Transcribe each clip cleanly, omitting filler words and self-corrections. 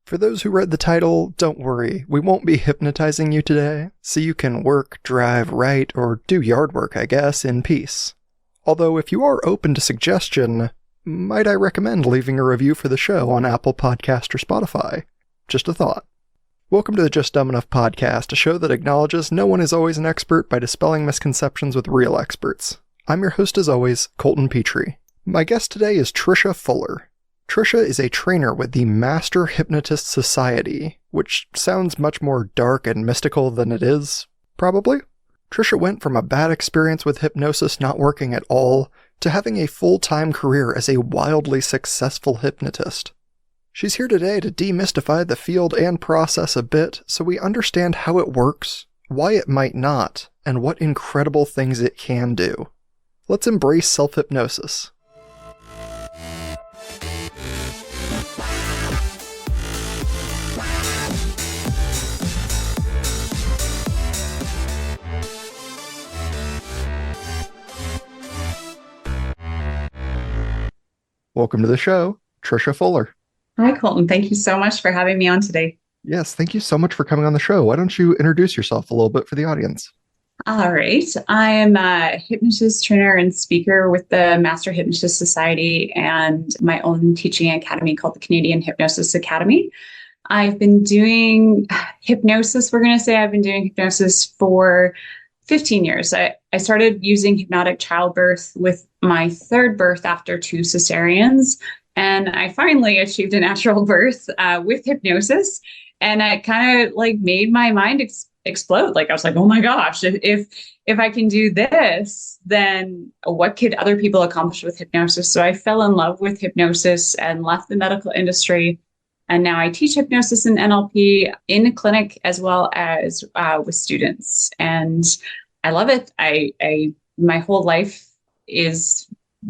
For those who read the title, don't worry, we won't be hypnotizing you today, so you can work, drive, write, or do yard work, I guess, in peace. Although if you are open to suggestion, might I recommend leaving a review for the show on Apple Podcast or Spotify? Just a thought. Welcome to the Just Dumb Enough podcast, a show that acknowledges no one is always an expert by dispelling misconceptions with real experts. I'm your host as always, Colton Petrie. My guest today is Trisha Fuller. Trisha is a trainer with the Master Hypnotist Society, which sounds much more dark and mystical than it is, probably. Trisha went from a bad experience with hypnosis not working at all to having a full-time career as a wildly successful hypnotist. She's here today to demystify the field and process a bit so we understand how it works, why it might not, and what incredible things it can do. Let's embrace self-hypnosis. Welcome to the show, Trisha Fuller. Hi, Colton. Thank you so much for having me on today. Yes, thank you so much for coming on the show. Why don't you introduce yourself a little bit for the audience? All right. I am a hypnotist trainer and speaker with the Master Hypnotist Society and my own teaching academy called the Canadian Hypnosis Academy. I've been doing hypnosis. We're going to say I've been doing hypnosis for 15 years. I started using hypnotic childbirth with my third birth after 2 cesareans. And I finally achieved a natural birth with hypnosis. And it kind of like made my mind explode. Like I was like, oh my gosh, if I can do this, then what could other people accomplish with hypnosis? So I fell in love with hypnosis and left the medical industry. And now I teach hypnosis and NLP in a clinic as well as with students. And I love it. My whole life is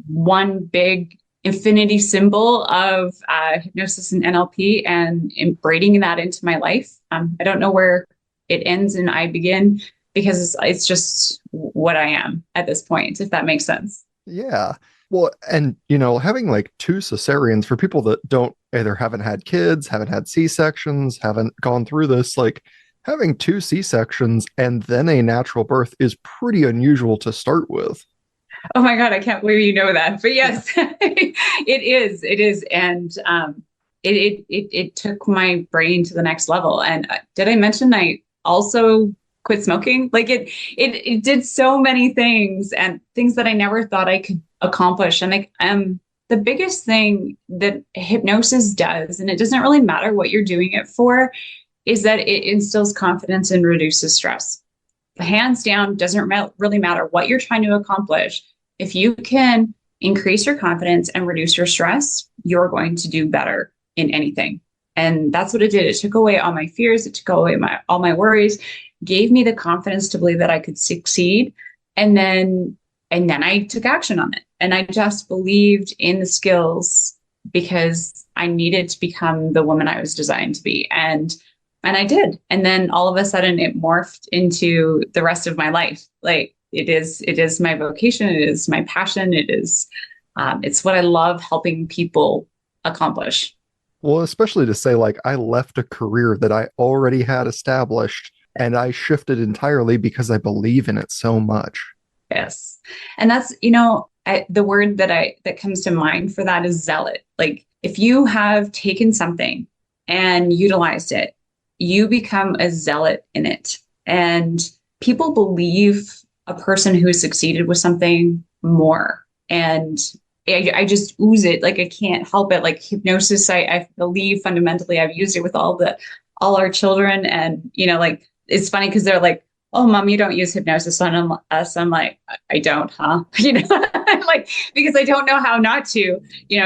one big infinity symbol of hypnosis and NLP and integrating that into my life. I don't know where it ends and I begin because it's just what I am at this point, if that makes sense. Yeah. Well, and, having like 2 cesareans for people that haven't had kids, haven't had C-sections, haven't gone through this, like having 2 C-sections and then a natural birth is pretty unusual to start with. Oh my God, I can't believe you know that. But yes, it is. It is. And it took my brain to the next level. And did I mention I also quit smoking? Like it did so many things and things that I never thought I could accomplish. And like the biggest thing that hypnosis does, and it doesn't really matter what you're doing it for, is that it instills confidence and reduces stress. Hands down, doesn't really matter what you're trying to accomplish. If you can increase your confidence and reduce your stress, you're going to do better in anything. And that's what it did. It took away all my fears. It took away all my worries, gave me the confidence to believe that I could succeed. And then I took action on it. And I just believed in the skills because I needed to become the woman I was designed to be. And I did. And then all of a sudden it morphed into the rest of my life. Like it is my vocation. It is my passion. It's what I love helping people accomplish. Well, especially to say like I left a career that I already had established and I shifted entirely because I believe in it so much. Yes. And that's, the word that comes to mind for that is zealot. Like if you have taken something and utilized it, you become a zealot in it. And people believe a person who has succeeded with something more. And I just ooze it. Like I can't help it. Like hypnosis, I believe fundamentally I've used it with all our children. And, like, it's funny because they're like, oh, Mom, you don't use hypnosis on us. I'm like, I don't, huh? Like, because I don't know how not to,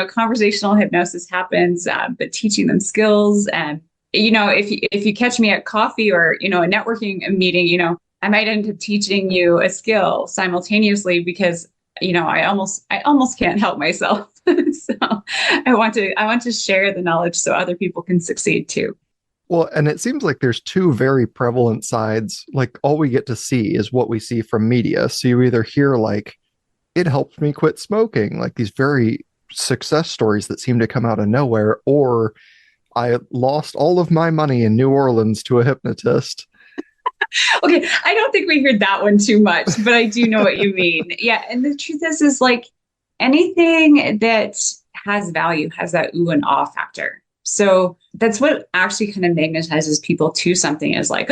conversational hypnosis happens, but teaching them skills. And, if you catch me at coffee or, a networking meeting, I might end up teaching you a skill simultaneously because, I almost can't help myself. So I want to share the knowledge so other people can succeed too. Well, and it seems like there's 2 very prevalent sides. Like all we get to see is what we see from media. So you either hear like, it helped me quit smoking, like these very success stories that seem to come out of nowhere, or I lost all of my money in New Orleans to a hypnotist. Okay, I don't think we heard that one too much, but I do know what you mean. Yeah, and the truth is like anything that has value has that ooh and ah factor. So that's what actually kind of magnetizes people to something is like,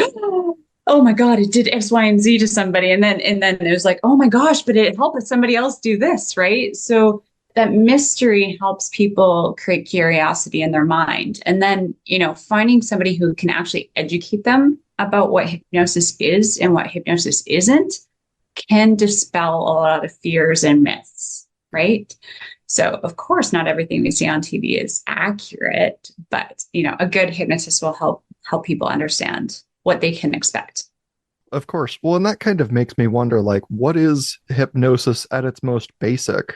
oh my God, it did X, Y, and Z to somebody. And then it was like, oh my gosh, but it helped somebody else do this, right? So that mystery helps people create curiosity in their mind. And then, finding somebody who can actually educate them about what hypnosis is and what hypnosis isn't can dispel a lot of fears and myths, right? So, of course, not everything we see on TV is accurate, but a good hypnotist will help people understand what they can expect. Of course. Well, and that kind of makes me wonder, like, what is hypnosis at its most basic?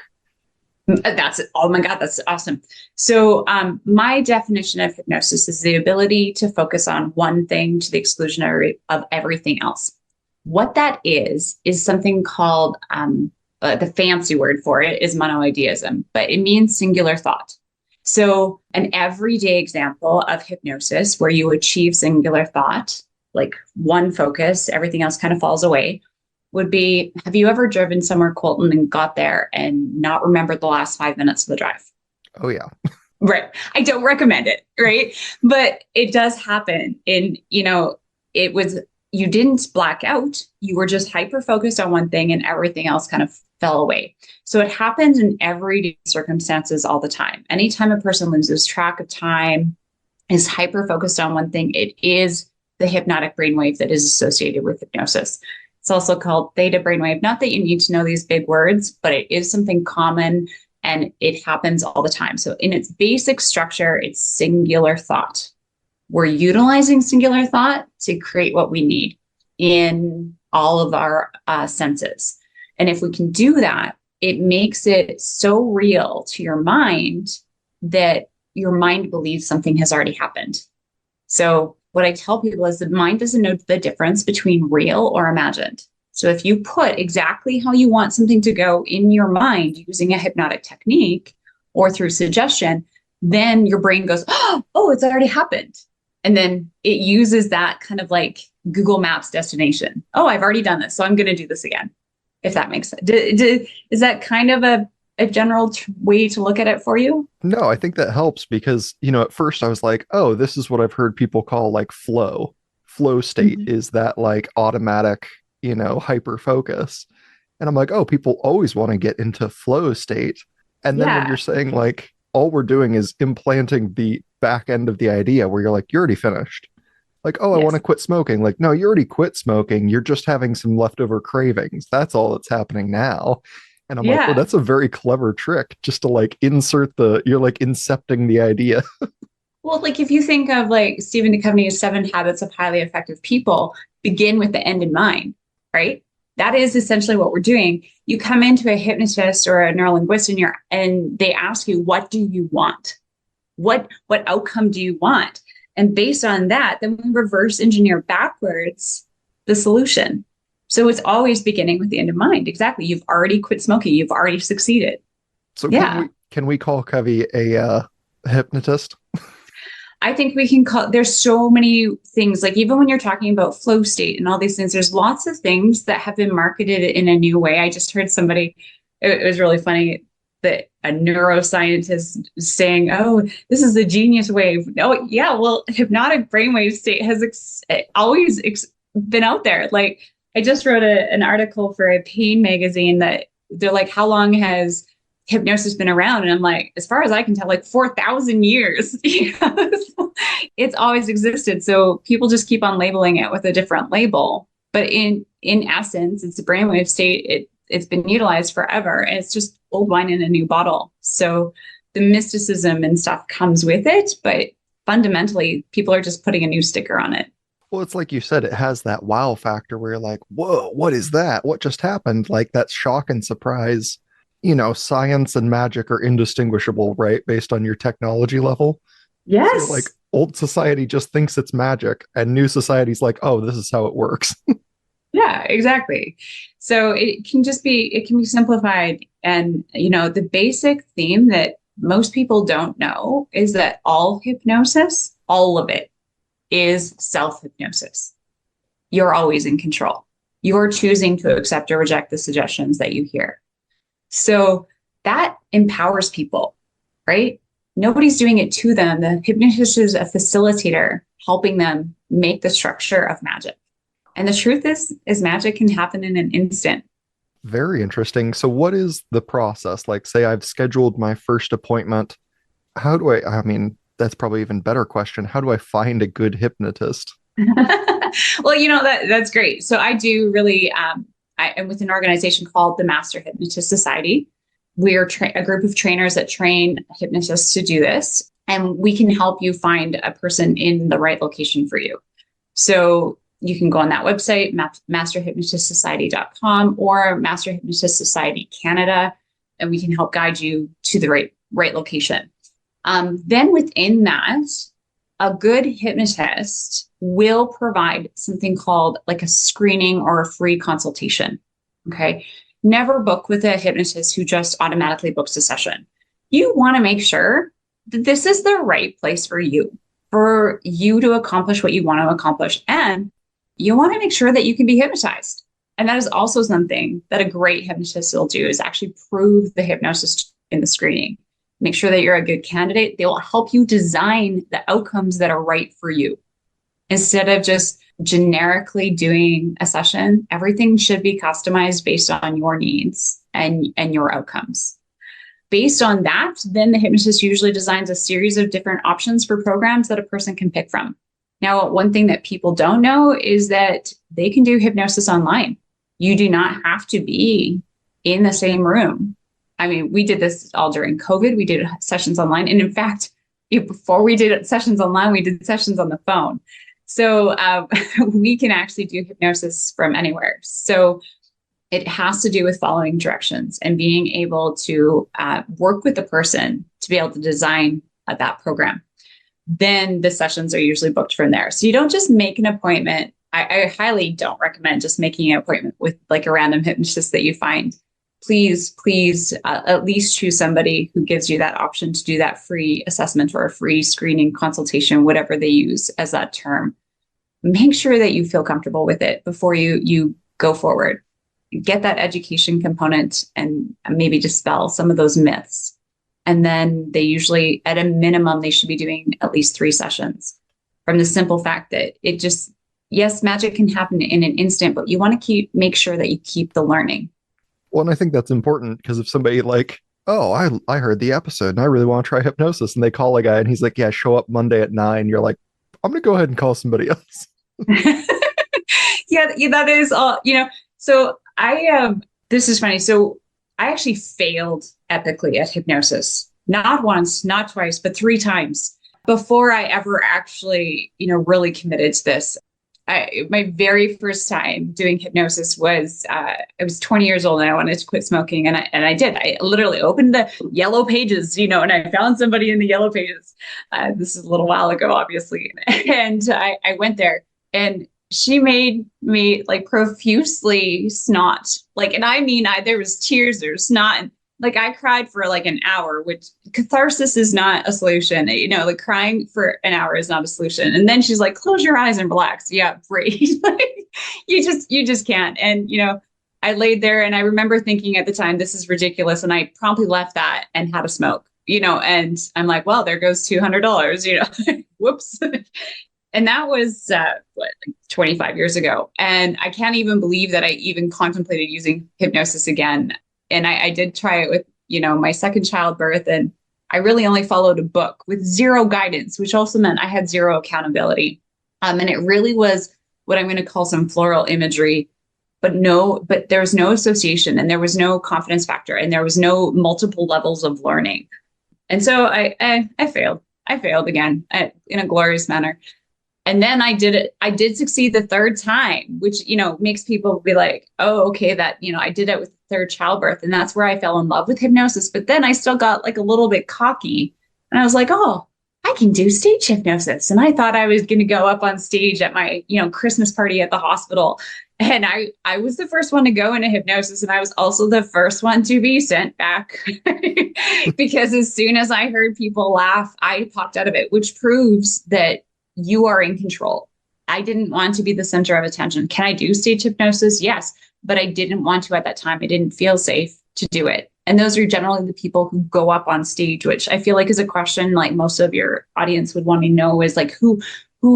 Oh my God, that's awesome. So my definition of hypnosis is the ability to focus on one thing to the exclusion of everything else. What that is something called, the fancy word for it is monoideism, but it means singular thought. So an everyday example of hypnosis where you achieve singular thought, like one focus, everything else kind of falls away, would be, have you ever driven somewhere, Colton, and got there and not remembered the last 5 minutes of the drive? Oh, yeah. Right. I don't recommend it, right? But it does happen. And, it was, you didn't black out. You were just hyper focused on one thing and everything else kind of fell away. So it happens in everyday circumstances all the time. Anytime a person loses track of time, is hyper focused on one thing, it is the hypnotic brainwave that is associated with hypnosis. It's also called theta brainwave. Not that you need to know these big words, but it is something common and it happens all the time. So in its basic structure, it's singular thought. We're utilizing singular thought to create what we need in all of our senses. And if we can do that, it makes it so real to your mind that your mind believes something has already happened. So what I tell people is the mind doesn't know the difference between real or imagined. So if you put exactly how you want something to go in your mind using a hypnotic technique or through suggestion, then your brain goes, oh, it's already happened. And then it uses that kind of like Google Maps destination. Oh, I've already done this, so I'm going to do this again, if that makes sense. Is that kind of a general way to look at it for you? No, I think that helps because, at first I was like, oh, this is what I've heard people call like flow. Flow state is that like automatic, hyper focus. And I'm like, oh, people always want to get into flow state. And then when you're saying like, all we're doing is implanting the back end of the idea where you're like, you're already finished. Like, oh, I want to quit smoking. Like, no, you already quit smoking. You're just having some leftover cravings. That's all that's happening now. And I'm like, oh, that's a very clever trick just to like you're like incepting the idea. Well, like if you think of like Stephen Duchovny's 7 Habits of Highly Effective People, begin with the end in mind, right? That is essentially what we're doing. You come into a hypnotist or a neurolinguist and they ask you, what do you want? What outcome do you want? And based on that, then we reverse engineer backwards the solution. So it's always beginning with the end in mind. Exactly. You've already quit smoking. You've already succeeded. So can we call Covey a hypnotist? I think we can there's so many things, like even when you're talking about flow state and all these things, there's lots of things that have been marketed in a new way. I just heard somebody, it was really funny, that a neuroscientist saying, oh, this is the genius wave. Oh, yeah, well, hypnotic brainwave state has always been out there. Like, I just wrote an article for a pain magazine that they're like, how long has hypnosis been around? And I'm like, as far as I can tell, like 4,000 years. It's always existed. So people just keep on labeling it with a different label. But in essence, it's a brainwave state. It's been utilized forever. And it's just old wine in a new bottle. So the mysticism and stuff comes with it. But fundamentally, people are just putting a new sticker on it. Well, it's like you said, it has that wow factor where you're like, whoa, what is that? What just happened? Like that shock and surprise. Science and magic are indistinguishable, right? Based on your technology level. Yes. So like old society just thinks it's magic and new society's like, oh, this is how it works. Yeah, exactly. So it can be simplified. And, the basic theme that most people don't know is that all hypnosis, all of it, is self-hypnosis. You're always in control. You're choosing to accept or reject the suggestions that you hear. So that empowers people, right? Nobody's doing it to them. The hypnotist is a facilitator helping them make the structure of magic. And the truth is magic can happen in an instant. Very interesting. So what is the process? Like, say I've scheduled my first appointment. How do I mean, that's probably even better question. How do I find a good hypnotist? Well, that's great. So I do really, I am with an organization called the Master Hypnotist Society. We're a group of trainers that train hypnotists to do this, and we can help you find a person in the right location for you. So you can go on that website, masterhypnotistsociety.com or Master Hypnotist Society Canada, and we can help guide you to the right location. Then within that, a good hypnotist will provide something called like a screening or a free consultation. Okay. Never book with a hypnotist who just automatically books a session. You want to make sure that this is the right place for you to accomplish what you want to accomplish. And you want to make sure that you can be hypnotized. And that is also something that a great hypnotist will do, is actually prove the hypnosis in the screening. Make sure that you're a good candidate. They will help you design the outcomes that are right for you. Instead of just generically doing a session, everything should be customized based on your needs and your outcomes. Based on that, then the hypnotist usually designs a series of different options for programs that a person can pick from. Now, one thing that people don't know is that they can do hypnosis online. You do not have to be in the same room. I mean, we did this all during COVID. We did sessions online. And in fact, before we did sessions online, we did sessions on the phone. So we can actually do hypnosis from anywhere. So it has to do with following directions and being able to work with the person to be able to design that program. Then the sessions are usually booked from there. So you don't just make an appointment. I highly don't recommend just making an appointment with like a random hypnotist that you find. Please, at least choose somebody who gives you that option to do that free assessment or a free screening consultation, whatever they use as that term. Make sure that you feel comfortable with it before you go forward. Get that education component and maybe dispel some of those myths. And then they usually, at a minimum, they should be doing at least 3 sessions, from the simple fact that yes, magic can happen in an instant, but you want to make sure that you keep the learning. Well, and I think that's important, because if somebody like, oh, I heard the episode and I really want to try hypnosis, and they call a guy and he's like, yeah, show up Monday at 9. You're like, I'm going to go ahead and call somebody else. yeah, that is all, so this is funny. So I actually failed epically at hypnosis, not once, not twice, but 3 times before I ever actually, really committed to this. My very first time doing hypnosis was, I was 20 years old and I wanted to quit smoking. And I did. I literally opened the yellow pages, and I found somebody in the yellow pages. This is a little while ago, obviously. And I went there, and she made me like profusely snot. And I mean, there was tears, there was snot. And I cried for like an hour, which catharsis is not a solution. Crying for an hour is not a solution. And then she's like, close your eyes and relax. Yeah, great. You just can't. And, I laid there and I remember thinking at the time, this is ridiculous. And I promptly left that and had a smoke, and I'm like, well, there goes $200, whoops. And that was 25 years ago. And I can't even believe that I even contemplated using hypnosis again. And I did try it with, my second childbirth, and I really only followed a book with 0 guidance, which also meant I had 0 accountability. And it really was what I'm going to call some floral imagery, but there was no association, and there was no confidence factor, and there was no multiple levels of learning. And so I failed. I failed again in a glorious manner. And then I did it. I did succeed the 3rd time, which, makes people be like, oh, okay, that, I did it with the 3rd childbirth. And that's where I fell in love with hypnosis. But then I still got a little bit cocky, and I was like, oh, I can do stage hypnosis. And I thought I was going to go up on stage at my, Christmas party at the hospital And I was the first one to go into hypnosis, and I was also the first one to be sent back because as soon as I heard people laugh, I popped out of it, which proves that you are in control. I didn't want to be the center of attention. Can I do stage hypnosis? Yes, but I didn't want to at that time. I didn't feel safe to do it. And those are generally the people who go up on stage, which I feel like is a question like most of your audience would want to know is like who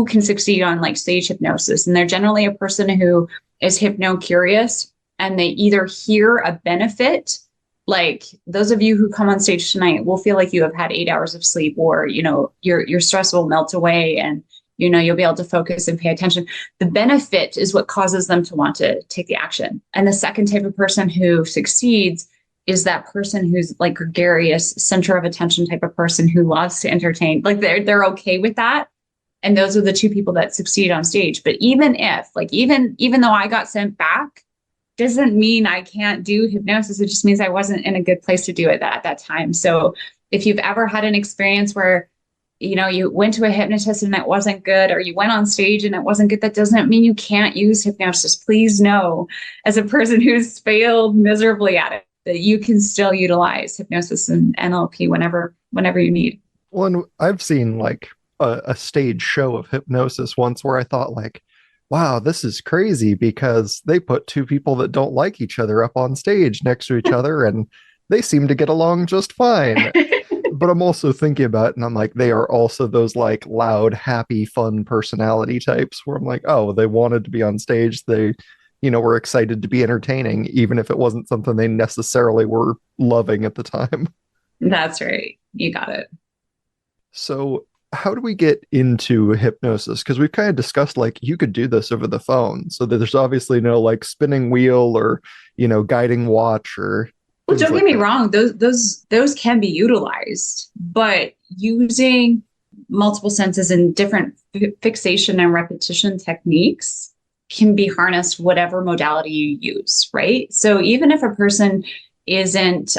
can succeed on like stage hypnosis. And they're generally a person who is hypno curious and they either hear a benefit, like those of you who come on stage tonight will feel like you have had 8 hours of sleep, or your stress will melt away and you'll be able to focus and pay attention. The benefit is what causes them to want to take the action. And the second type of person who succeeds is that person who's like gregarious, center of attention type of person who loves to entertain. Like they're okay with that. And those are the two people that succeed on stage. But even though I got sent back, doesn't mean I can't do hypnosis. It just means I wasn't in a good place to do it at that time. So if you've ever had an experience where, you went to a hypnotist and it wasn't good, or you went on stage and it wasn't good, that doesn't mean you can't use hypnosis. Please know, as a person who's failed miserably at it, that you can still utilize hypnosis and NLP whenever you need. Well, and I've seen like a stage show of hypnosis once where I thought like, wow, this is crazy because they put two people that don't like each other up on stage next to each other and they seem to get along just fine. But I'm also thinking about it and I'm like, they are also those like loud, happy, fun personality types where I'm like, oh, they wanted to be on stage. They, were excited to be entertaining, even if it wasn't something they necessarily were loving at the time. That's right. You got it. So how do we get into hypnosis? Because we've kind of discussed like you could do this over the phone. So there's obviously no like spinning wheel or, guiding watch or. Well, don't get me wrong. Those can be utilized, but using multiple senses and different fixation and repetition techniques can be harnessed whatever modality you use, right? So even if a person isn't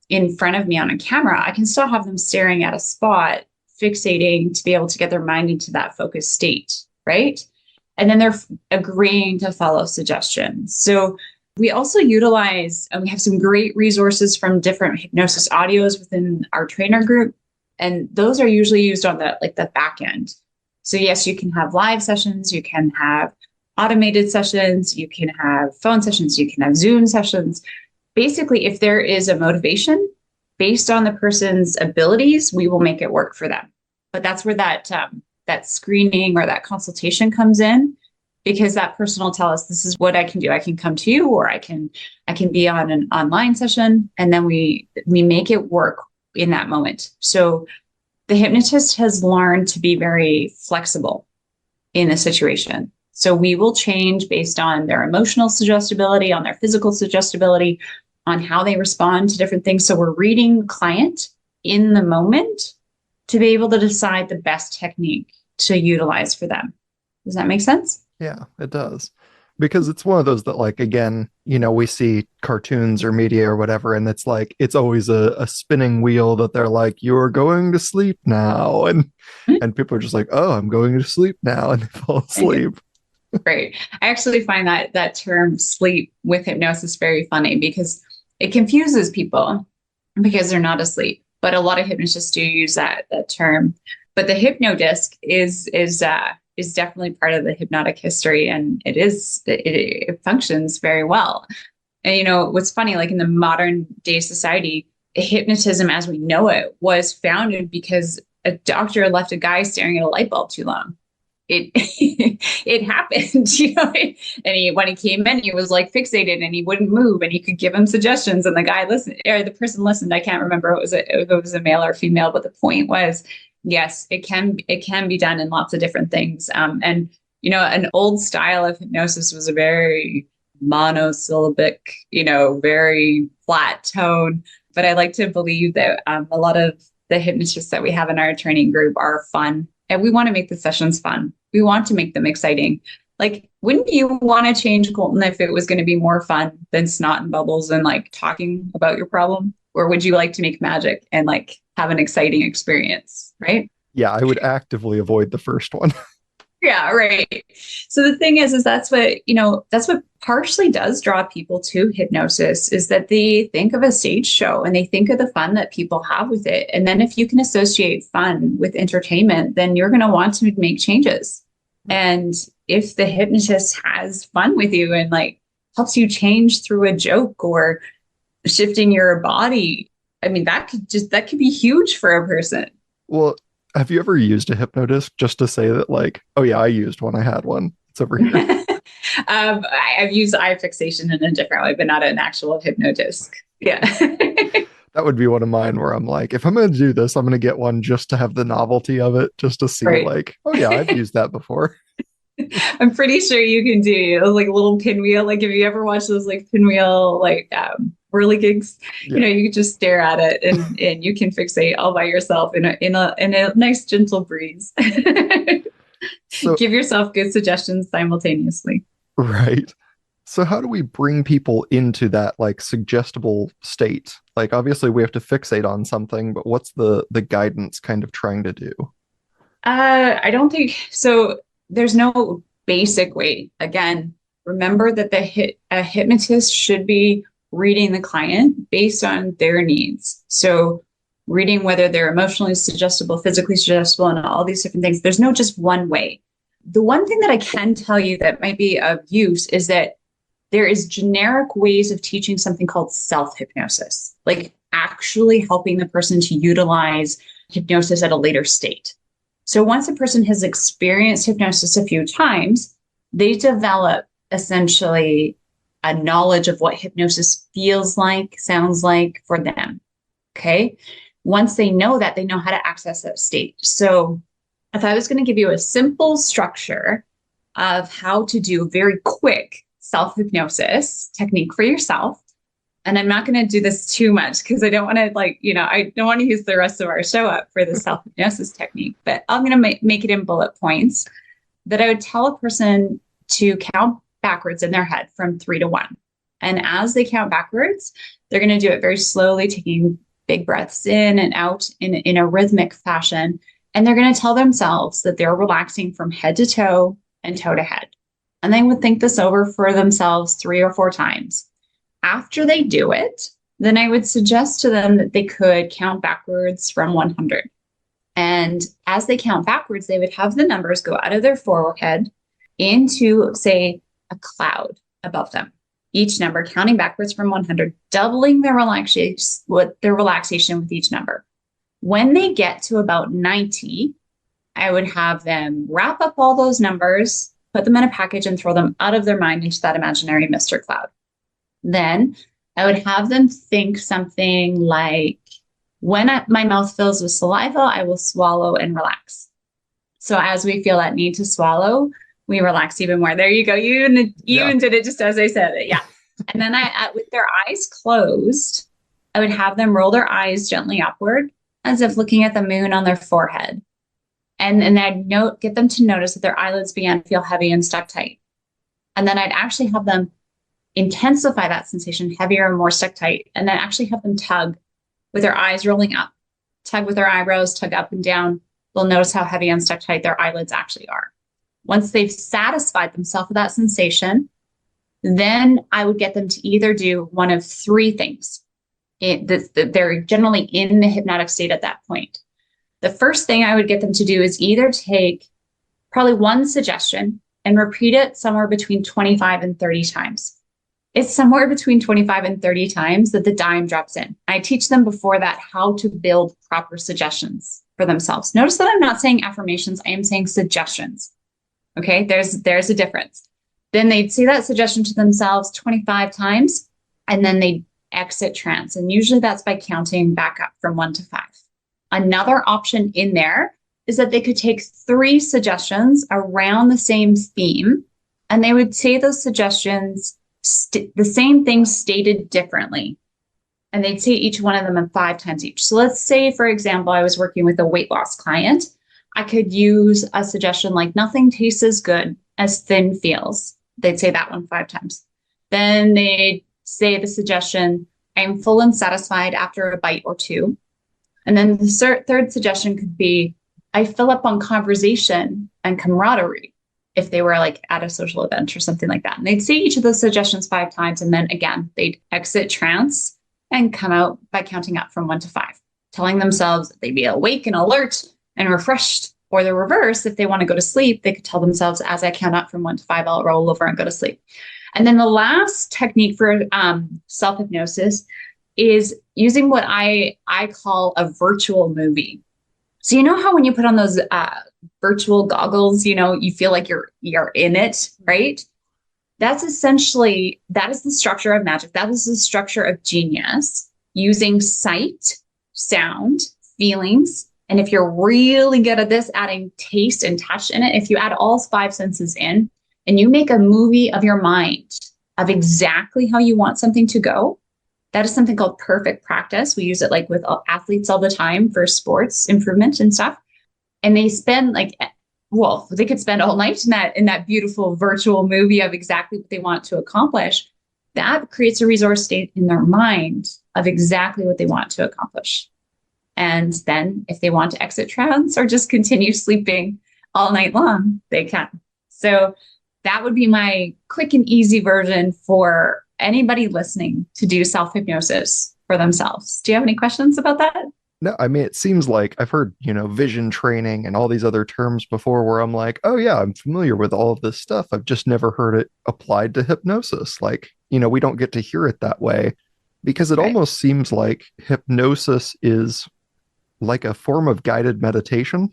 in front of me on a camera, I can still have them staring at a spot, fixating to be able to get their mind into that focused state, right? And then they're agreeing to follow suggestions. So we also utilize, and we have some great resources from different hypnosis audios within our trainer group. And those are usually used on the back end. So yes, you can have live sessions, you can have automated sessions, you can have phone sessions, you can have Zoom sessions. Basically, if there is a motivation based on the person's abilities, we will make it work for them. But that's where that screening or that consultation comes in, because that person will tell us, this is what I can do. I can come to you, or I can be on an online session, and then we make it work in that moment. So the hypnotist has learned to be very flexible in a situation. So we will change based on their emotional suggestibility, on their physical suggestibility, on how they respond to different things. So we're reading the client in the moment to be able to decide the best technique to utilize for them. Does that make sense? Yeah, it does. Because it's one of those that, like, again, we see cartoons or media or whatever, and it's like, it's always a spinning wheel that they're like, you're going to sleep now. And people are just like, oh, I'm going to sleep now. And they fall asleep. Right. I actually find that term sleep with hypnosis very funny, because it confuses people because they're not asleep. But a lot of hypnotists do use that term. But the hypnodisc is definitely part of the hypnotic history, and it functions very well. And what's funny, like in the modern day society, hypnotism as we know it was founded because a doctor left a guy staring at a light bulb too long. It happened, and when he came in, he was like fixated and he wouldn't move, and he could give him suggestions, and the guy listened, or the person listened. I can't remember if it was a male or female, but the point was, yes, it can be done in lots of different things. And an old style of hypnosis was a very monosyllabic, very flat tone. But I like to believe that a lot of the hypnotists that we have in our training group are fun. And we want to make the sessions fun. We want to make them exciting. Like, wouldn't you want to change Colton if it was going to be more fun than snot and bubbles and like talking about your problem? Or would you like to make magic and like have an exciting experience, right? Yeah, I would actively avoid the first one. Yeah, right. So the thing is that's what, that's what partially does draw people to hypnosis, is that they think of a stage show and they think of the fun that people have with it. And then if you can associate fun with entertainment, then you're going to want to make changes. And if the hypnotist has fun with you and like helps you change through a joke or shifting your body, I mean, that could be huge for a person. Well, have you ever used a hypnotist just to say that, like, oh yeah, I used one, I had one, it's over here? I've used eye fixation in a different way, but not an actual hypnotist. Yeah. That would be one of mine where I'm like, if I'm going to do this, I'm going to get one just to have the novelty of it, just to see, Right. like, oh yeah, I've used that before. I'm pretty sure you can do like a little pinwheel. Like, if you ever watch those like pinwheel, like whirly gigs, Yeah. you can just stare at it and you can fixate all by yourself in a nice gentle breeze. So, Give yourself good suggestions simultaneously. right. So how do we bring people into that like suggestible state? Like obviously we have to fixate on something, but what's the guidance kind of trying to do? I don't think so. There's no basic way. Again, remember that a hypnotist should be reading the client based on their needs. So reading whether they're emotionally suggestible, physically suggestible, and all these different things. There's no just one way. The one thing that I can tell you that might be of use is that there is generic ways of teaching something called self-hypnosis, like actually helping the person to utilize hypnosis at a later state. So once a person has experienced hypnosis a few times, they develop essentially a knowledge of what hypnosis feels like, sounds like for them. Okay. Once they know that, they know how to access that state. So if I was going to give you a simple structure of how to do very quick self-hypnosis technique for yourself, and I'm not going to do this too much because I don't want to I don't want to use the rest of our show up for the self-hypnosis technique, but I'm going to make it in bullet points that I would tell a person to count backwards in their head from 3 to 1. And as they count backwards, they're going to do it very slowly, taking big breaths in and out in a rhythmic fashion. And they're going to tell themselves that they're relaxing from head to toe and toe to head. And they would think this over for themselves 3 or 4 times. After they do it, then I would suggest to them that they could count backwards from 100. And as they count backwards, they would have the numbers go out of their forehead into, say, a cloud above them. Each number counting backwards from 100, doubling their relaxation with each number. When they get to about 90, I would have them wrap up all those numbers, put them in a package, and throw them out of their mind into that imaginary mist or cloud. Then I would have them think something like, when my mouth fills with saliva, I will swallow and relax. So as we feel that need to swallow, we relax even more. There you go. You even did it just as I said it. Yeah. And then with their eyes closed, I would have them roll their eyes gently upward as if looking at the moon on their forehead. And I'd get them to notice that their eyelids began to feel heavy and stuck tight. And then I'd actually have them intensify that sensation, heavier and more stuck tight, and then actually have them tug with their eyes rolling up, tug with their eyebrows, tug up and down. They'll notice how heavy and stuck tight their eyelids actually are. Once they've satisfied themselves with that sensation, then I would get them to either do one of 3 things. They're generally in the hypnotic state at that point. The first thing I would get them to do is either take probably one suggestion and repeat it somewhere between 25 and 30 times. It's somewhere between 25 and 30 times that the dime drops in. I teach them before that how to build proper suggestions for themselves. Notice that I'm not saying affirmations, I am saying suggestions. Okay, there's a difference. Then they'd say that suggestion to themselves 25 times, and then they exit trance. And usually that's by counting back up from 1 to 5. Another option in there is that they could take 3 suggestions around the same theme, and they would say those suggestions, the same thing stated differently. And they'd say each one of them 5 times each. So let's say, for example, I was working with a weight loss client. I could use a suggestion like, nothing tastes as good as thin feels. They'd say that one 5 times. Then they'd say the suggestion, I'm full and satisfied after a bite or 2. And then the third suggestion could be, I fill up on conversation and camaraderie. if they were like at a social event or something like that. And they'd say each of those suggestions 5 times. And then again, they'd exit trance and come out by counting up from 1 to 5, telling themselves that they'd be awake and alert and refreshed. Or the reverse, if they want to go to sleep, they could tell themselves, as I count up from 1 to 5, I'll roll over and go to sleep. And then the last technique for self-hypnosis is using what I call a virtual movie. So you know how when you put on those virtual goggles, you know, you feel like you're in it, right? That's essentially, that is the structure of magic. That is the structure of genius, using sight, sound, feelings. And if you're really good at this, adding taste and touch in it, if you add all 5 senses in and you make a movie of your mind of exactly how you want something to go, that is something called perfect practice. We use it like with athletes all the time for sports improvement and stuff. And they spend they could spend all night in that beautiful virtual movie of exactly what they want to accomplish. That creates a resource state in their mind of exactly what they want to accomplish. And then if they want to exit trance or just continue sleeping all night long, they can. So that would be my quick and easy version for anybody listening to do self-hypnosis for themselves. Do you have any questions about that? No, I mean, it seems like I've heard, vision training and all these other terms before where I'm like, oh yeah, I'm familiar with all of this stuff. I've just never heard it applied to hypnosis. Like, we don't get to hear it that way because it almost seems like hypnosis is like a form of guided meditation.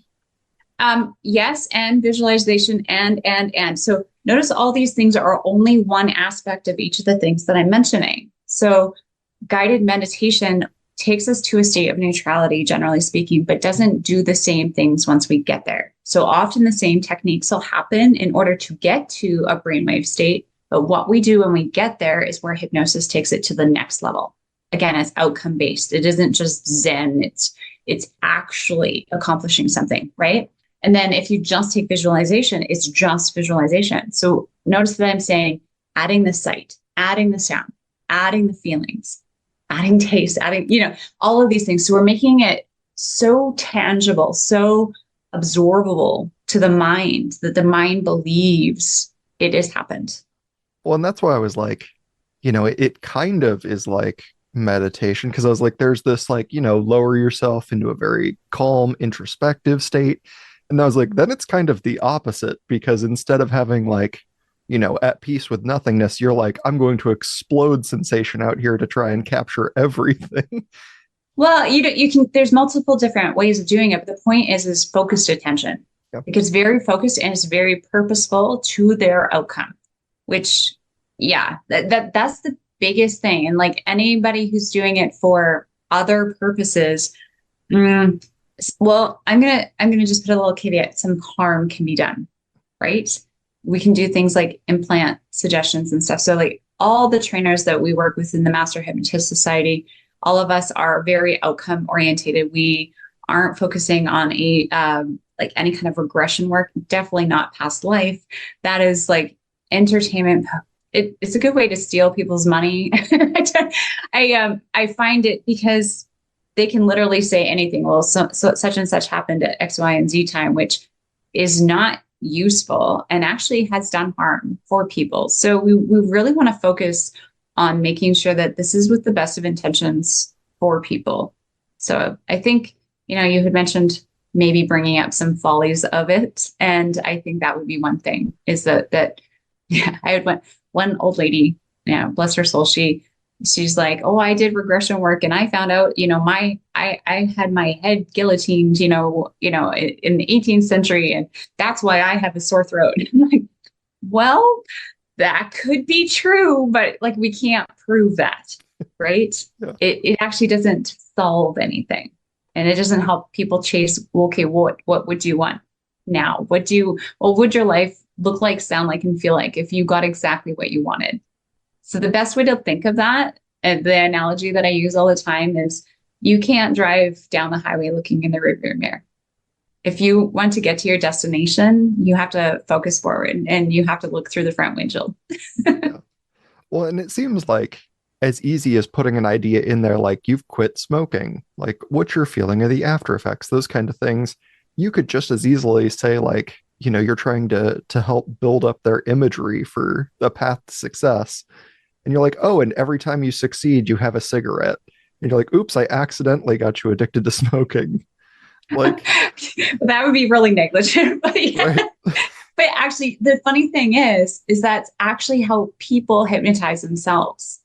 Yes, and visualization and. So notice all these things are only one aspect of each of the things that I'm mentioning. So guided meditation takes us to a state of neutrality, generally speaking, but doesn't do the same things once we get there. So often the same techniques will happen in order to get to a brainwave state. But what we do when we get there is where hypnosis takes it to the next level. Again, it's outcome based. It isn't just Zen. It's actually accomplishing something, right? And then if you just take visualization, it's just visualization. So notice that I'm saying adding the sight, adding the sound, adding the feelings, adding taste, adding, all of these things. So we're making it so tangible, so absorbable to the mind that the mind believes it has happened. Well, and that's why I was like, it kind of is like meditation, because I was like, there's this lower yourself into a very calm, introspective state. And I was like, then it's kind of the opposite, because instead of having at peace with nothingness, you're like, I'm going to explode sensation out here to try and capture everything. Well, you can, there's multiple different ways of doing it. But the point is focused attention. Yep. Because very focused and it's very purposeful to their outcome, which, that's the biggest thing. And like anybody who's doing it for other purposes, well, I'm going to just put a little caveat. Some harm can be done, right? We can do things like implant suggestions and stuff. So like all the trainers that we work with in the Master Hypnotist Society, all of us are very outcome orientated. We aren't focusing on any kind of regression work, definitely not past life. That is like entertainment. It's a good way to steal people's money. I find it because they can literally say anything. Well, so such and such happened at X, Y, and Z time, which is not useful and actually has done harm for people. So we really want to focus on making sure that this is with the best of intentions for people. So I think, you had mentioned maybe bringing up some follies of it. And I think that would be one thing is that I had one old lady, bless her soul. She's like, oh, I did regression work and I found out, I had my head guillotined, in the 18th century. And that's why I have a sore throat. I'm like, well, that could be true, but we can't prove that, right? Yeah. It actually doesn't solve anything. And it doesn't help people chase, okay, what would you want now? What would your life look like, sound like, and feel like if you got exactly what you wanted? So the best way to think of that, and the analogy that I use all the time is you can't drive down the highway looking in the rearview mirror. If you want to get to your destination, you have to focus forward and you have to look through the front windshield. Yeah. Well, and it seems like as easy as putting an idea in there, like you've quit smoking, like what you're feeling are the after effects, those kind of things. You could just as easily say you're trying to help build up their imagery for the path to success. And you're like, oh, and every time you succeed, you have a cigarette. And you're like, oops, I accidentally got you addicted to smoking. Like, that would be really negligent. But yeah. right. But actually, the funny thing is that's actually how people hypnotize themselves.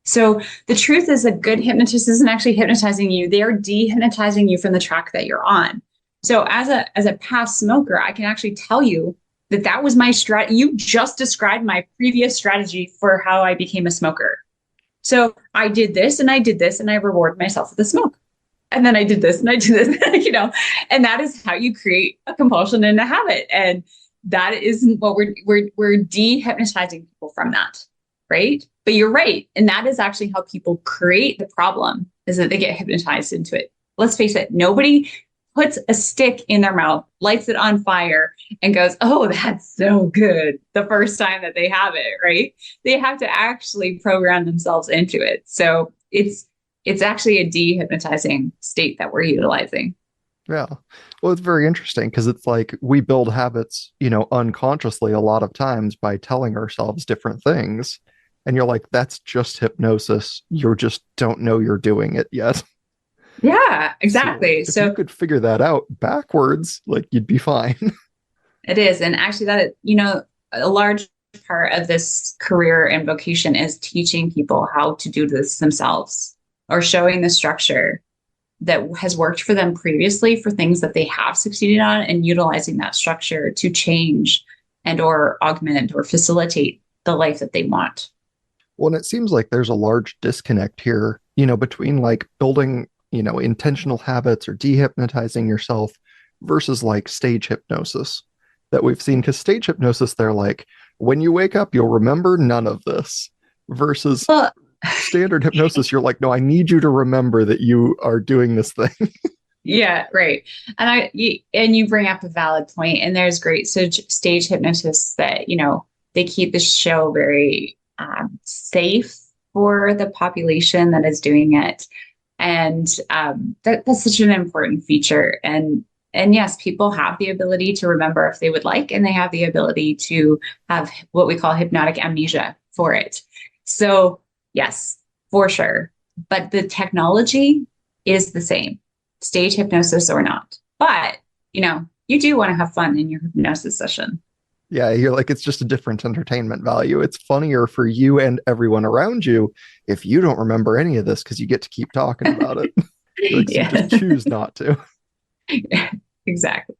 So the truth is, a good hypnotist isn't actually hypnotizing you. They are dehypnotizing you from the track that you're on. So as a past smoker, I can actually tell you that was my strategy. You just described my previous strategy for how I became a smoker. So I did this and I did this and I reward myself with a smoke. And then I did this and I did this, and that is how you create a compulsion and a habit. And that isn't what we're dehypnotizing people from that, right? But you're right. And that is actually how people create the problem, is that they get hypnotized into it. Let's face it, nobody puts a stick in their mouth, lights it on fire, and goes, oh, that's so good the first time that they have it, right? They have to actually program themselves into it. So it's actually a dehypnotizing state that we're utilizing. Yeah. Well, it's very interesting because it's like we build habits, unconsciously a lot of times by telling ourselves different things. And you're like, that's just hypnosis. You just don't know you're doing it yet. Yeah, exactly. So if you could figure that out backwards, like you'd be fine. It is. And actually a large part of this career and vocation is teaching people how to do this themselves, or showing the structure that has worked for them previously for things that they have succeeded on, and utilizing that structure to change and or augment or facilitate the life that they want. Well, and it seems like there's a large disconnect here, between like building, intentional habits or dehypnotizing yourself versus like stage hypnosis that we've seen. Because stage hypnosis, they're like, when you wake up, you'll remember none of this, versus standard hypnosis, you're like, no, I need you to remember that you are doing this thing. Yeah, right. And you bring up a valid point, and there's great stage hypnotists that, they keep the show very safe for the population that is doing it. And that's such an important feature. And yes, people have the ability to remember if they would like, and they have the ability to have what we call hypnotic amnesia for it. So yes, for sure. But the technology is the same, stage hypnosis or not. But, you do want to have fun in your hypnosis session. Yeah, you're like, it's just a different entertainment value. It's funnier for you and everyone around you if you don't remember any of this because you get to keep talking about it. Like, so you just choose not to. Exactly.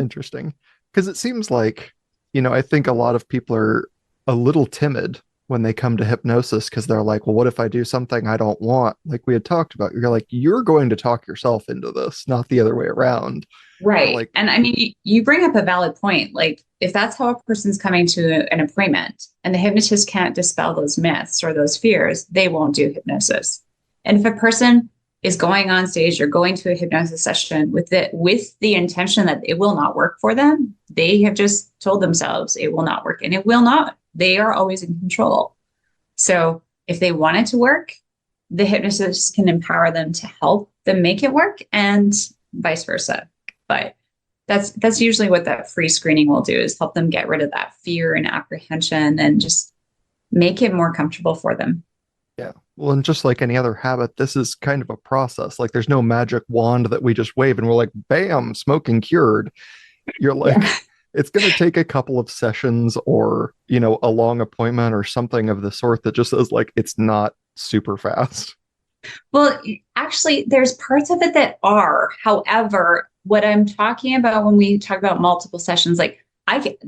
Interesting. Because it seems like, I think a lot of people are a little timid when they come to hypnosis because they're like, well, what if I do something I don't want? Like we had talked about, you're like, you're going to talk yourself into this, not the other way around. Right. Like, and I mean, you bring up a valid point. Like, if that's how a person's coming to an appointment and the hypnotist can't dispel those myths or those fears, they won't do hypnosis. And if a person is going on stage or going to a hypnosis session with the intention that it will not work for them, they have just told themselves it will not work, and it will not. They are always in control. So if they want it to work, the hypnotist can empower them to help them make it work, and vice versa. But that's usually what that free screening will do, is help them get rid of that fear and apprehension and just make it more comfortable for them. Yeah. Well, and just like any other habit, this is kind of a process. Like there's no magic wand that we just wave and we're like, bam, smoking cured. You're like, yeah. It's going to take a couple of sessions or, a long appointment or something of the sort that just is like, it's not super fast. Well, actually, there's parts of it that are. However, what I'm talking about when we talk about multiple sessions, like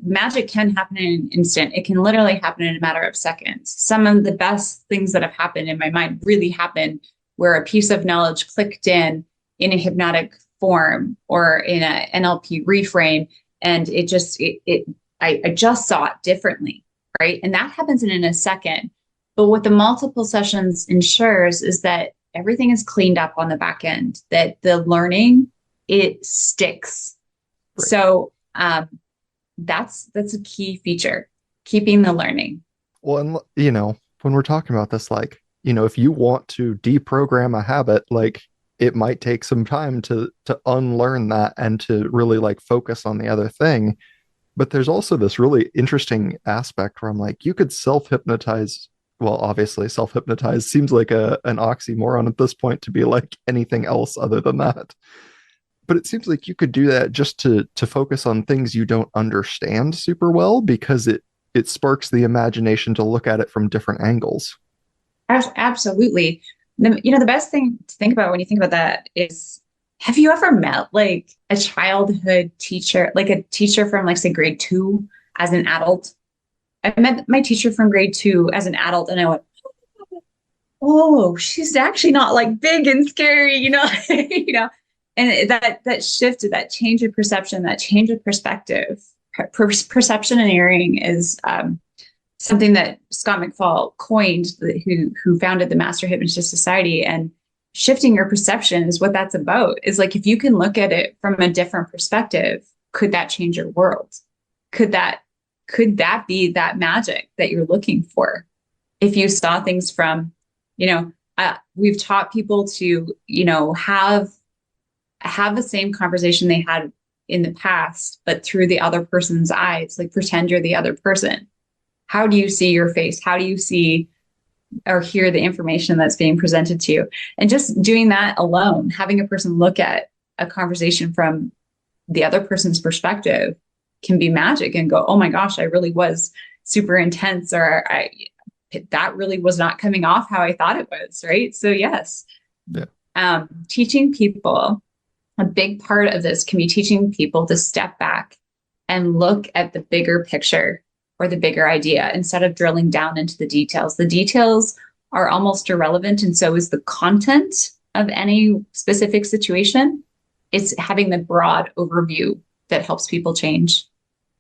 magic can happen in an instant. It can literally happen in a matter of seconds. Some of the best things that have happened in my mind really happened where a piece of knowledge clicked in a hypnotic form or in a NLP reframe, and I just saw it differently, right? And that happens in a second. But what the multiple sessions ensures is that everything is cleaned up on the back end, that the learning, it sticks. Right. So that's a key feature, keeping the learning. Well, and when we're talking about this, like, if you want to deprogram a habit, like it might take some time to unlearn that and to really like focus on the other thing. But there's also this really interesting aspect where I'm like, you could self-hypnotize. Well, obviously, self-hypnotize seems like an oxymoron at this point to be like anything else other than that. But it seems like you could do that just to focus on things you don't understand super well because it sparks the imagination to look at it from different angles. Absolutely. The best thing to think about when you think about that is, have you ever met like a childhood teacher, like a teacher from like say grade 2 as an adult? I met my teacher from grade 2 as an adult and I went, oh, she's actually not like big and scary, and that shifted, that change of perception, that change of perspective. Perception and hearing is something that Scott McFall coined, who founded the Master Hypnotist Society. And shifting your perception is what that's about. Is like, if you can look at it from a different perspective, could that change your world? Could that be that magic that you're looking for? If you saw things from, we've taught people to, have the same conversation they had in the past, but through the other person's eyes, like pretend you're the other person. How do you see your face? How do you see or hear the information that's being presented to you? And just doing that alone, having a person look at a conversation from the other person's perspective can be magic and go, oh my gosh, I really was super intense, or that really was not coming off how I thought it was. Right. So yes. Yeah. Teaching people, a big part of this can be teaching people to step back and look at the bigger picture or the bigger idea instead of drilling down into the details. The details are almost irrelevant, and so is the content of any specific situation. It's having the broad overview that helps people change.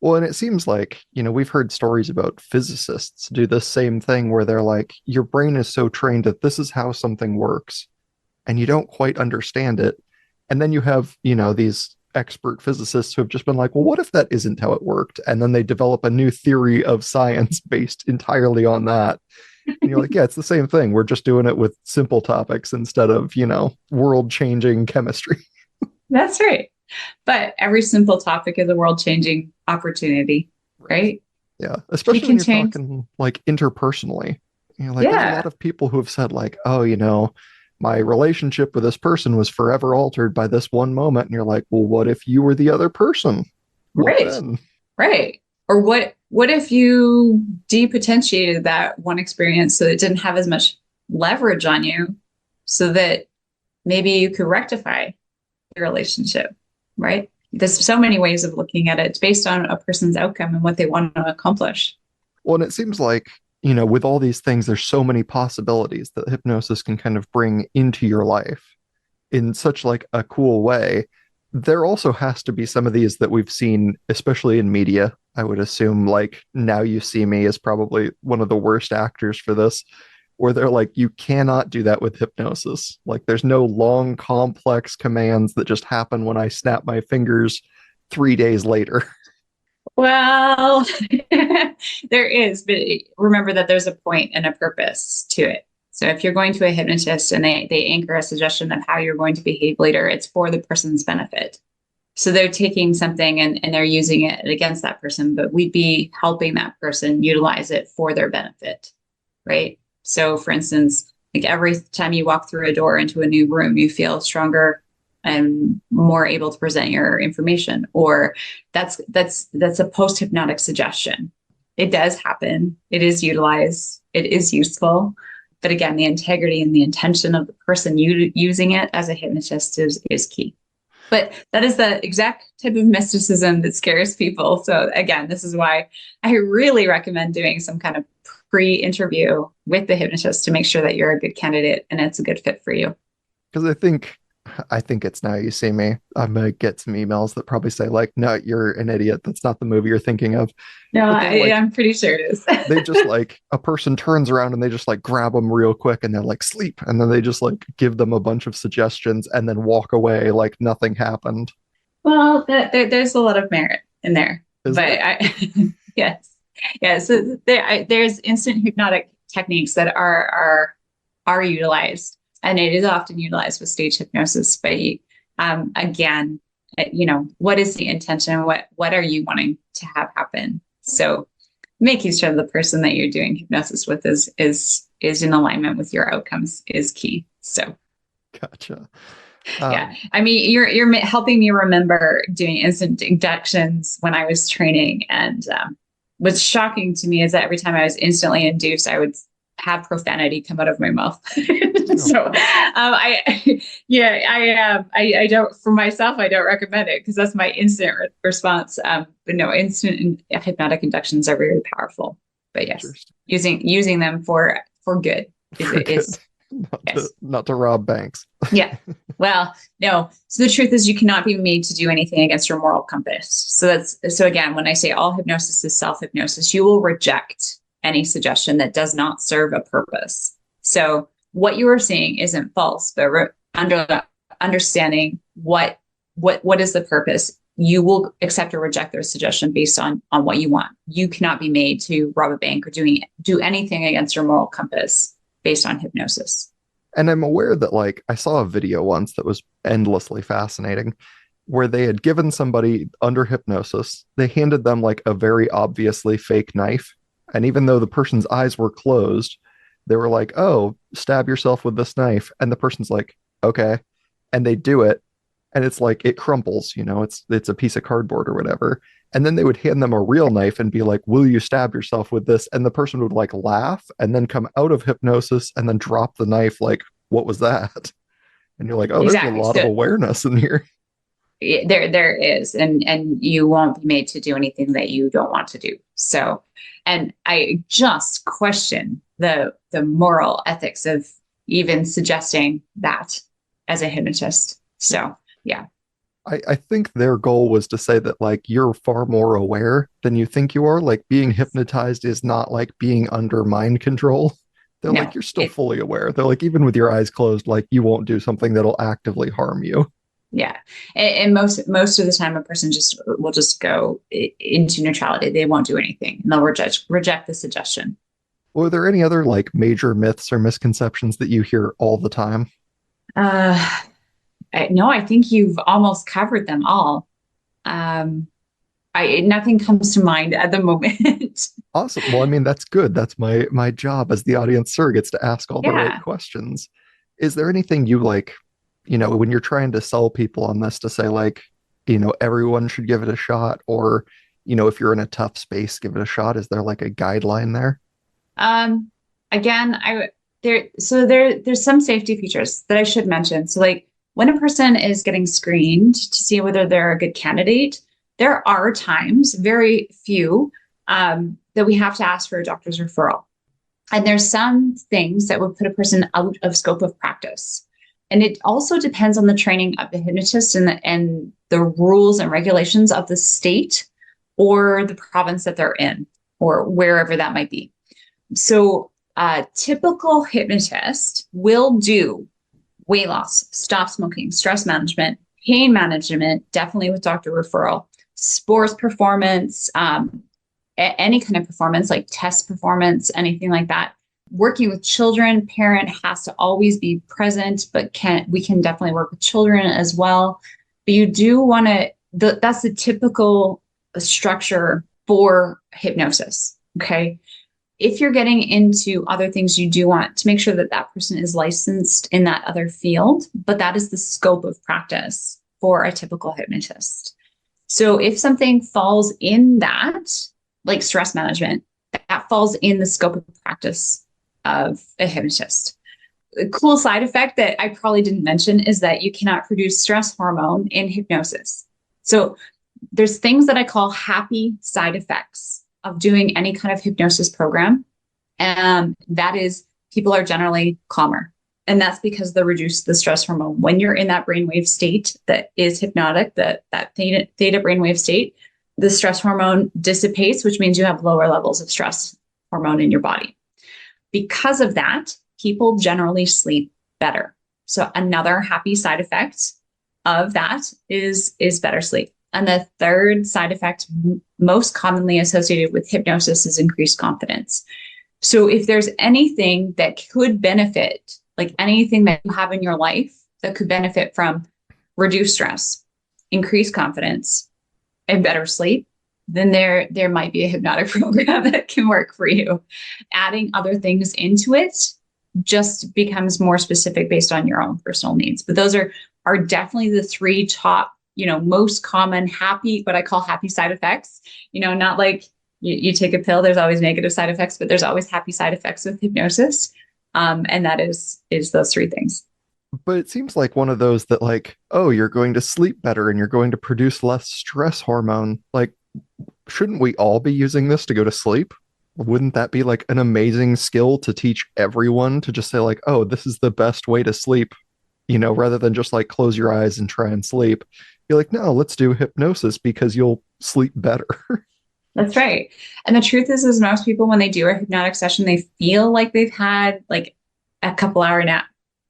Well, and it seems like, we've heard stories about physicists do the same thing where they're like, your brain is so trained that this is how something works, and you don't quite understand it. And then you have, these expert physicists who have just been like, well, what if that isn't how it worked? And then they develop a new theory of science based entirely on that. And you're like, yeah, it's the same thing. We're just doing it with simple topics instead of, world-changing chemistry. That's right. But every simple topic is a world-changing opportunity, right? Yeah, especially when you're talking like interpersonally. There's a lot of people who have said like, oh, my relationship with this person was forever altered by this one moment. And you're like, well, what if you were the other person? Right. Then? Right. Or what if you depotentiated that one experience so it didn't have as much leverage on you so that maybe you could rectify the relationship, right? There's so many ways of looking at it. It's based on a person's outcome and what they want to accomplish. Well, and it seems like, with all these things, there's so many possibilities that hypnosis can kind of bring into your life in such like a cool way. There also has to be some of these that we've seen, especially in media. I would assume like Now You See Me is probably one of the worst actors for this, where they're like, you cannot do that with hypnosis. Like there's no long, complex commands that just happen when I snap my fingers 3 days later. Well, there is, but remember that there's a point and a purpose to it. So if you're going to a hypnotist and they anchor a suggestion of how you're going to behave later, it's for the person's benefit. So they're taking something and they're using it against that person, but we'd be helping that person utilize it for their benefit, right? So for instance, like every time you walk through a door into a new room, you feel stronger and more able to present your information, or that's a post-hypnotic suggestion. It does happen. It is utilized. It is useful. But again, the integrity and the intention of the person using it as a hypnotist is key. But that is the exact type of mysticism that scares people. So again, this is why I really recommend doing some kind of pre-interview with the hypnotist to make sure that you're a good candidate and it's a good fit for you. Because I think it's Now You See Me. I'm going to get some emails that probably say like, no, you're an idiot. That's not the movie you're thinking of. No, I'm pretty sure it is. They just like, a person turns around and they just like grab them real quick and they're like, sleep. And then they just like give them a bunch of suggestions and then walk away like nothing happened. Well, there's a lot of merit in there. Yes. Yeah. So there's instant hypnotic techniques that are utilized. And it is often utilized with stage hypnosis. But again, what is the intention? What are you wanting to have happen? So making sure the person that you're doing hypnosis with is in alignment with your outcomes is key. So Gotcha. yeah, I mean, you're helping me remember doing instant inductions when I was training, and what's shocking to me is that every time I was instantly induced, I would have profanity come out of my mouth. So I don't, for myself, I don't recommend it because that's my instant response. But no, instant hypnotic inductions are very powerful. But yes, using them for good is not to rob banks. Yeah. Well, no. So the truth is you cannot be made to do anything against your moral compass. So again, when I say all hypnosis is self-hypnosis, you will reject any suggestion that does not serve a purpose. So what you are seeing isn't false, but understanding what is the purpose, you will accept or reject their suggestion based on what you want. You cannot be made to rob a bank or do anything against your moral compass based on hypnosis. And I'm aware that, like, I saw a video once that was endlessly fascinating where they had given somebody under hypnosis, they handed them like a very obviously fake knife. And even though the person's eyes were closed, they were like, oh, stab yourself with this knife. And the person's like, okay. And they do it. And it's like, it crumples, it's a piece of cardboard or whatever. And then they would hand them a real knife and be like, will you stab yourself with this? And the person would like laugh and then come out of hypnosis and then drop the knife. Like, what was that? And you're like, oh, exactly. There's a lot of awareness in here. There is, and you won't be made to do anything that you don't want to do. So, and I just question the moral ethics of even suggesting that as a hypnotist. So, yeah. I think their goal was to say that, like, you're far more aware than you think you are. Like, being hypnotized is not like being under mind control. They're like, you're still fully aware. They're like, even with your eyes closed, like, you won't do something that'll actively harm you. Yeah. And most of the time, a person will just go into neutrality. They won't do anything and they'll reject the suggestion. Well, are there any other like major myths or misconceptions that you hear all the time? No, I think you've almost covered them all. Nothing comes to mind at the moment. Awesome. Well, I mean, that's good. That's my job as the audience surrogates to ask all the right questions. Is there anything you like, when you're trying to sell people on this, to say like, everyone should give it a shot, or, if you're in a tough space, give it a shot? Is there like a guideline there? Again, there's some safety features that I should mention. So like, when a person is getting screened to see whether they're a good candidate, there are times, very few, that we have to ask for a doctor's referral. And there's some things that would put a person out of scope of practice. And it also depends on the training of the hypnotist and the rules and regulations of the state or the province that they're in, or wherever that might be. So a typical hypnotist will do weight loss, stop smoking, stress management, pain management, definitely with doctor referral, sports performance, any kind of performance, like test performance, anything like that. Working with children, parent has to always be present, but we can definitely work with children as well. But you do want to, that's the typical structure for hypnosis, okay? If you're getting into other things, you do want to make sure that that person is licensed in that other field, but that is the scope of practice for a typical hypnotist. So if something falls in that, like stress management, that falls in the scope of practice of a hypnotist. A cool side effect that I probably didn't mention is that you cannot produce stress hormone in hypnosis. So there's things that I call happy side effects of doing any kind of hypnosis program. And that is, people are generally calmer. And that's because they reduce the stress hormone. When you're in that brainwave state that is hypnotic, that theta brainwave state, the stress hormone dissipates, which means you have lower levels of stress hormone in your body. Because of that, people generally sleep better. So another happy side effect of that is better sleep. And the third side effect most commonly associated with hypnosis is increased confidence. So if there's anything that could benefit, like anything that you have in your life that could benefit from reduced stress, increased confidence and better sleep, then there might be a hypnotic program that can work for you. Adding other things into it just becomes more specific based on your own personal needs. But those are definitely the three top, most common what I call happy side effects. Not like you take a pill, there's always negative side effects, but there's always happy side effects with hypnosis. And that is those three things. But it seems like one of those that like, oh, you're going to sleep better and you're going to produce less stress hormone. Like, shouldn't we all be using this to go to sleep? Wouldn't that be like an amazing skill to teach everyone to just say like, oh, this is the best way to sleep, rather than just like close your eyes and try and sleep. You're like, no, let's do hypnosis because you'll sleep better. That's right. And the truth is most people, when they do a hypnotic session, they feel like they've had like a couple hour nap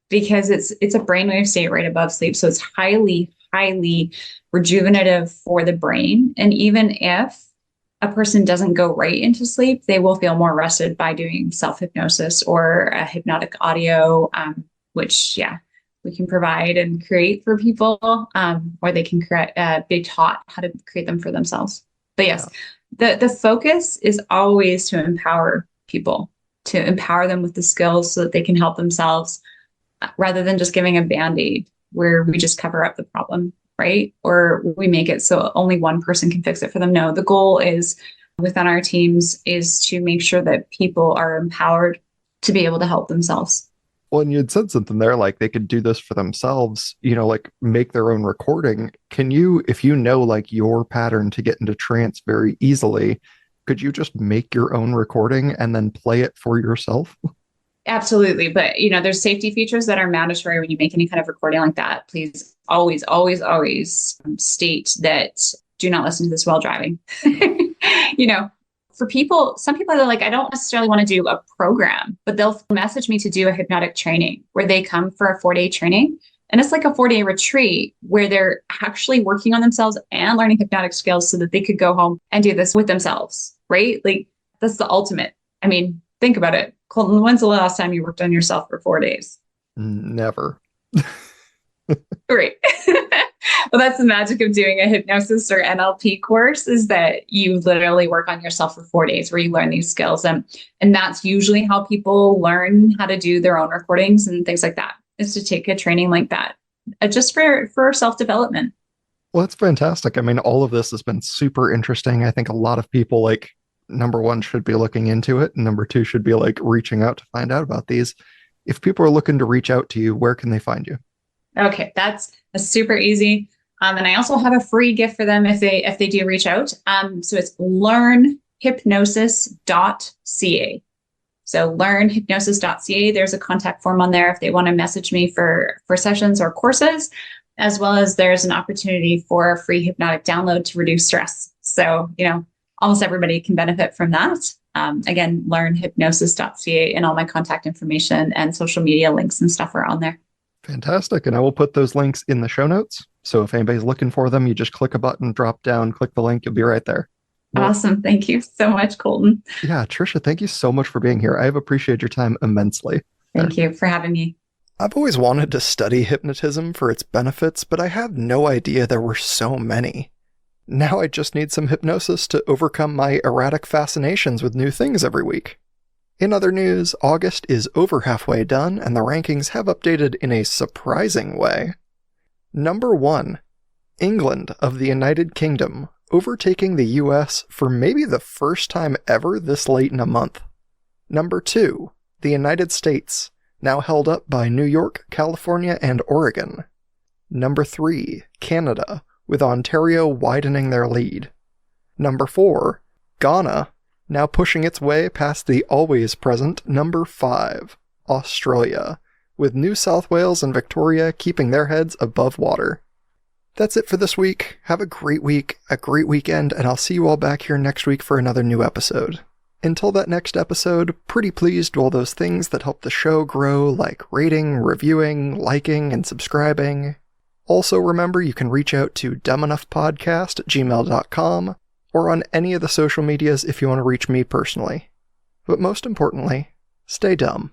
because it's a brainwave state right above sleep. So it's highly, highly rejuvenative for the brain. And even if a person doesn't go right into sleep, they will feel more rested by doing self-hypnosis or a hypnotic audio, which, we can provide and create for people, or they can be taught how to create them for themselves. But yes, the focus is always to empower people, to empower them with the skills so that they can help themselves, rather than just giving a Band-Aid where we just cover up the problem, right? Or we make it so only one person can fix it for them. No, the goal is within our teams is to make sure that people are empowered to be able to help themselves. Well, and you'd said something there, like they could do this for themselves, like make their own recording. Can you, if you know like your pattern to get into trance very easily, could you just make your own recording and then play it for yourself? Absolutely. But, there's safety features that are mandatory when you make any kind of recording like that. Please always, always, always state that do not listen to this while driving. For people, some people are like, I don't necessarily want to do a program, but they'll message me to do a hypnotic training where they come for a 4-day training. And it's like a 4-day retreat where they're actually working on themselves and learning hypnotic skills so that they could go home and do this with themselves, right? Like that's the ultimate. I mean, think about it. Colton, when's the last time you worked on yourself for 4 days? Never. Great. Well, that's the magic of doing a hypnosis or NLP course, is that you literally work on yourself for 4 days where you learn these skills. And that's usually how people learn how to do their own recordings and things like that, is to take a training like that, just for self-development. Well, that's fantastic. I mean, all of this has been super interesting. I think a lot of people, like, number one, should be looking into it. And number two, should be like reaching out to find out about these. If people are looking to reach out to you, where can they find you? Okay, that's super easy. And I also have a free gift for them if they do reach out. So it's learnhypnosis.ca. So learnhypnosis.ca. There's a contact form on there if they want to message me for sessions or courses, as well as there's an opportunity for a free hypnotic download to reduce stress. So, almost everybody can benefit from that. Again, learnhypnosis.ca, and all my contact information and social media links and stuff are on there. Fantastic. And I will put those links in the show notes. So if anybody's looking for them, you just click a button, drop down, click the link. You'll be right there. Well, awesome. Thank you so much, Colton. Yeah, Trisha, thank you so much for being here. I have appreciated your time immensely. Thank you for having me. I've always wanted to study hypnotism for its benefits, but I had no idea there were so many. Now I just need some hypnosis to overcome my erratic fascinations with new things every week. In other news, August is over halfway done, and the rankings have updated in a surprising way. Number 1, England of the United Kingdom, overtaking the US for maybe the first time ever this late in a month. Number 2, the United States, now held up by New York, California, and Oregon. Number 3, Canada, with Ontario widening their lead. Number 4, Ghana, now pushing its way past the always present number 5, Australia, with New South Wales and Victoria keeping their heads above water. That's it for this week. Have a great week, a great weekend, and I'll see you all back here next week for another new episode. Until that next episode, pretty pleased with all those things that help the show grow, like rating, reviewing, liking, and subscribing. Also remember, you can reach out to dumbenoughpodcast@gmail.com, or on any of the social medias if you want to reach me personally. But most importantly, stay dumb.